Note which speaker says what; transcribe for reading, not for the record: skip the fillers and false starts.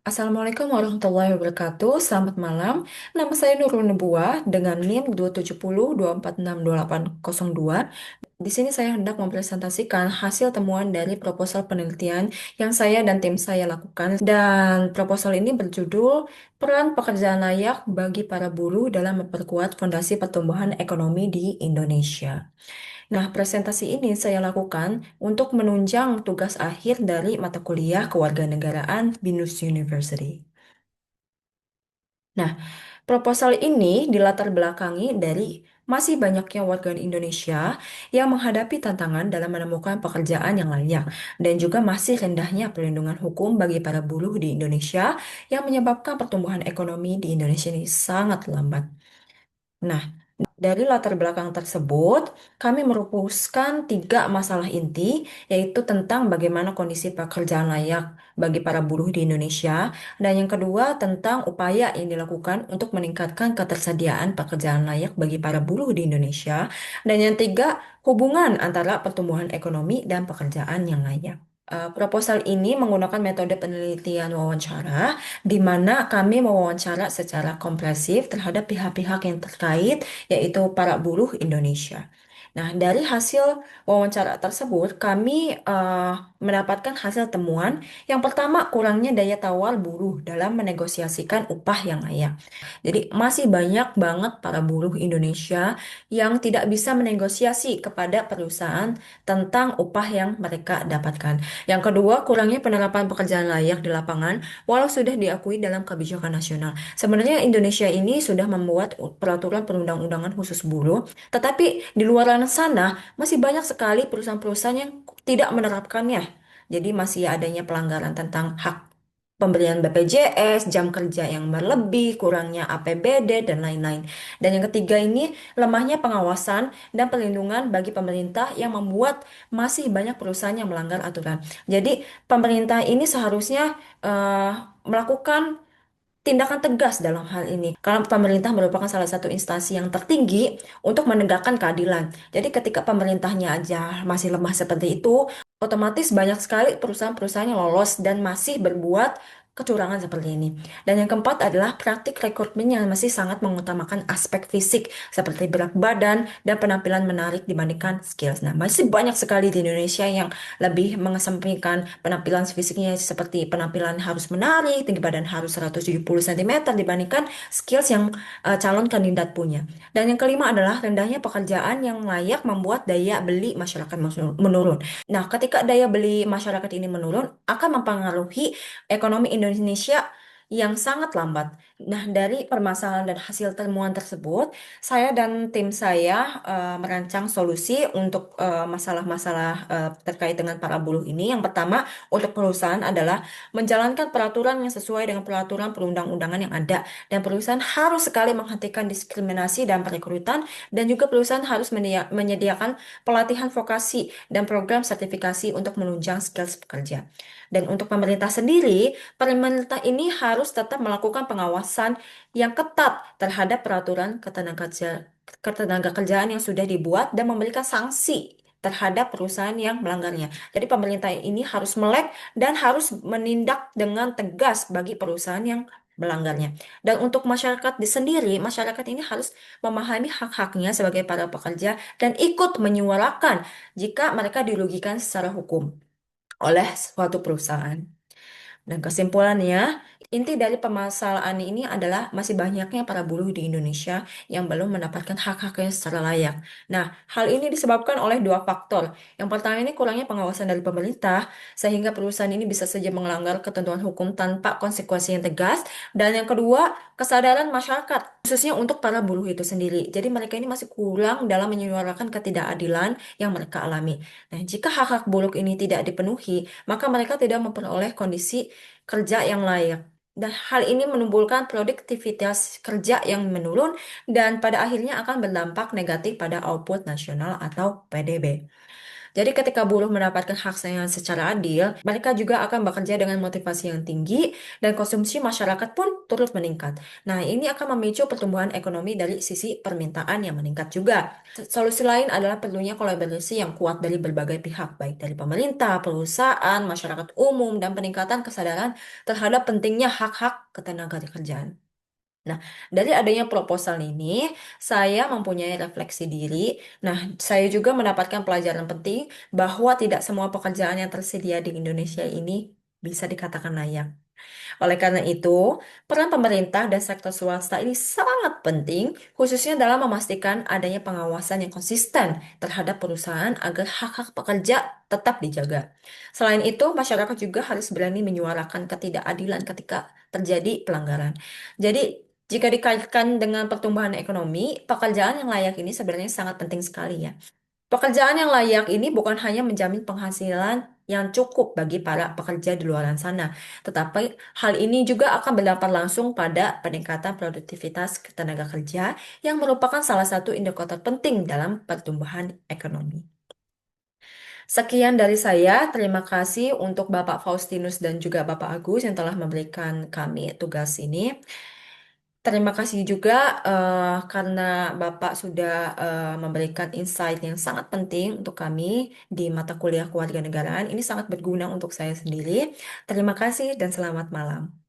Speaker 1: Assalamualaikum warahmatullahi wabarakatuh. Selamat malam. Nama saya Nurul Nubuah dengan NIM 2702462862802. Di sini saya hendak mempresentasikan hasil temuan dari proposal penelitian yang saya dan tim saya lakukan. Dan proposal ini berjudul Peran Pekerjaan Layak bagi para Buruh dalam Memperkuat Fondasi Pertumbuhan Ekonomi di Indonesia. Nah, presentasi ini saya lakukan untuk menunjang tugas akhir dari mata kuliah Kewarganegaraan BINUS University. Nah, proposal ini dilatar belakangi dari masih banyaknya warga Indonesia yang menghadapi tantangan dalam menemukan pekerjaan yang layak dan juga masih rendahnya perlindungan hukum bagi para buruh di Indonesia yang menyebabkan pertumbuhan ekonomi di Indonesia ini sangat lambat. Nah, dari latar belakang tersebut, kami merumuskan tiga masalah inti, yaitu tentang bagaimana kondisi pekerjaan layak bagi para buruh di Indonesia, dan yang kedua tentang upaya yang dilakukan untuk meningkatkan ketersediaan pekerjaan layak bagi para buruh di Indonesia, dan yang tiga, hubungan antara pertumbuhan ekonomi dan pekerjaan yang layak. Proposal ini menggunakan metode penelitian wawancara, di mana kami mewawancara secara komprehensif terhadap pihak-pihak yang terkait, yaitu para buruh Indonesia. Nah, dari hasil wawancara tersebut, kami mendapatkan hasil temuan. Yang pertama, kurangnya daya tawar buruh dalam menegosiasikan upah yang layak. Jadi, masih banyak banget para buruh Indonesia yang tidak bisa menegosiasi kepada perusahaan tentang upah yang mereka dapatkan. Yang kedua, kurangnya penerapan pekerjaan layak di lapangan, walau sudah diakui dalam kebijakan nasional. Sebenarnya Indonesia ini sudah membuat peraturan perundang-undangan khusus buruh, tetapi di luar sana masih banyak sekali perusahaan-perusahaan yang tidak menerapkannya. Jadi masih adanya pelanggaran tentang hak pemberian BPJS, jam kerja yang berlebih, kurangnya APBD, dan lain-lain. Dan yang ketiga ini, lemahnya pengawasan dan perlindungan bagi pemerintah yang membuat masih banyak perusahaan yang melanggar aturan. Jadi, pemerintah ini seharusnya melakukan tindakan tegas dalam hal ini. Karena pemerintah merupakan salah satu instansi yang tertinggi untuk menegakkan keadilan. Jadi ketika pemerintahnya aja masih lemah seperti itu, otomatis banyak sekali perusahaan-perusahaan yang lolos dan masih berbuat kecurangan seperti ini. Dan yang keempat adalah praktik rekrutmen yang masih sangat mengutamakan aspek fisik seperti berat badan dan penampilan menarik dibandingkan skills. Nah, masih banyak sekali di Indonesia yang lebih mengesampingkan penampilan fisiknya seperti penampilan harus menarik, tinggi badan harus 170 cm dibandingkan skills yang calon kandidat punya. Dan yang kelima adalah rendahnya pekerjaan yang layak membuat daya beli masyarakat menurun. Nah, ketika daya beli masyarakat ini menurun, akan mempengaruhi ekonomi Indonesia yang sangat lambat. Nah, dari permasalahan dan hasil temuan tersebut, saya dan tim saya merancang solusi untuk masalah-masalah terkait dengan para buruh ini. Yang pertama, untuk perusahaan adalah menjalankan peraturan yang sesuai dengan peraturan perundang-undangan yang ada. Dan perusahaan harus sekali menghentikan diskriminasi dan perekrutan, dan juga perusahaan harus menyediakan pelatihan vokasi dan program sertifikasi untuk menunjang skills pekerja. Dan untuk pemerintah sendiri, pemerintah ini harus tetap melakukan pengawasan yang ketat terhadap peraturan ketenaga kerjaan yang sudah dibuat dan memberikan sanksi terhadap perusahaan yang melanggarnya. Jadi pemerintah ini harus melek dan harus menindak dengan tegas bagi perusahaan yang melanggarnya. Dan untuk masyarakat sendiri, masyarakat ini harus memahami hak-haknya sebagai para pekerja dan ikut menyuarakan jika mereka dirugikan secara hukum oleh suatu perusahaan. Dan kesimpulannya, inti dari permasalahan ini adalah masih banyaknya para buruh di Indonesia yang belum mendapatkan hak-haknya secara layak. Nah, hal ini disebabkan oleh dua faktor. Yang pertama ini kurangnya pengawasan dari pemerintah, sehingga perusahaan ini bisa saja melanggar ketentuan hukum tanpa konsekuensi yang tegas. Dan yang kedua, kesadaran masyarakat, khususnya untuk para buruh itu sendiri. Jadi mereka ini masih kurang dalam menyuarakan ketidakadilan yang mereka alami. Nah, jika hak-hak buruh ini tidak dipenuhi, maka mereka tidak memperoleh kondisi kerja yang layak. Dan hal ini menimbulkan produktivitas kerja yang menurun dan pada akhirnya akan berdampak negatif pada output nasional atau PDB. Jadi ketika buruh mendapatkan hak yang secara adil, mereka juga akan bekerja dengan motivasi yang tinggi dan konsumsi masyarakat pun turut meningkat. Nah, ini akan memicu pertumbuhan ekonomi dari sisi permintaan yang meningkat juga. Solusi lain adalah perlunya kolaborasi yang kuat dari berbagai pihak, baik dari pemerintah, perusahaan, masyarakat umum, dan peningkatan kesadaran terhadap pentingnya hak-hak ketenagakerjaan. Nah, dari adanya proposal ini, saya mempunyai refleksi diri. Nah, saya juga mendapatkan pelajaran penting bahwa tidak semua pekerjaan yang tersedia di Indonesia ini bisa dikatakan layak. Oleh karena itu, peran pemerintah dan sektor swasta ini sangat penting, khususnya dalam memastikan adanya pengawasan yang konsisten terhadap perusahaan agar hak-hak pekerja tetap dijaga. Selain itu, masyarakat juga harus berani menyuarakan ketidakadilan ketika terjadi pelanggaran. Jadi, jika dikaitkan dengan pertumbuhan ekonomi, pekerjaan yang layak ini sebenarnya sangat penting sekali ya. Pekerjaan yang layak ini bukan hanya menjamin penghasilan yang cukup bagi para pekerja di luar sana, tetapi hal ini juga akan berdampak langsung pada peningkatan produktivitas tenaga kerja yang merupakan salah satu indikator penting dalam pertumbuhan ekonomi. Sekian dari saya, terima kasih untuk Bapak Faustinus dan juga Bapak Agus yang telah memberikan kami tugas ini. Terima kasih juga karena Bapak sudah memberikan insight yang sangat penting untuk kami di mata kuliah kewarganegaraan. Ini sangat berguna untuk saya sendiri. Terima kasih dan selamat malam.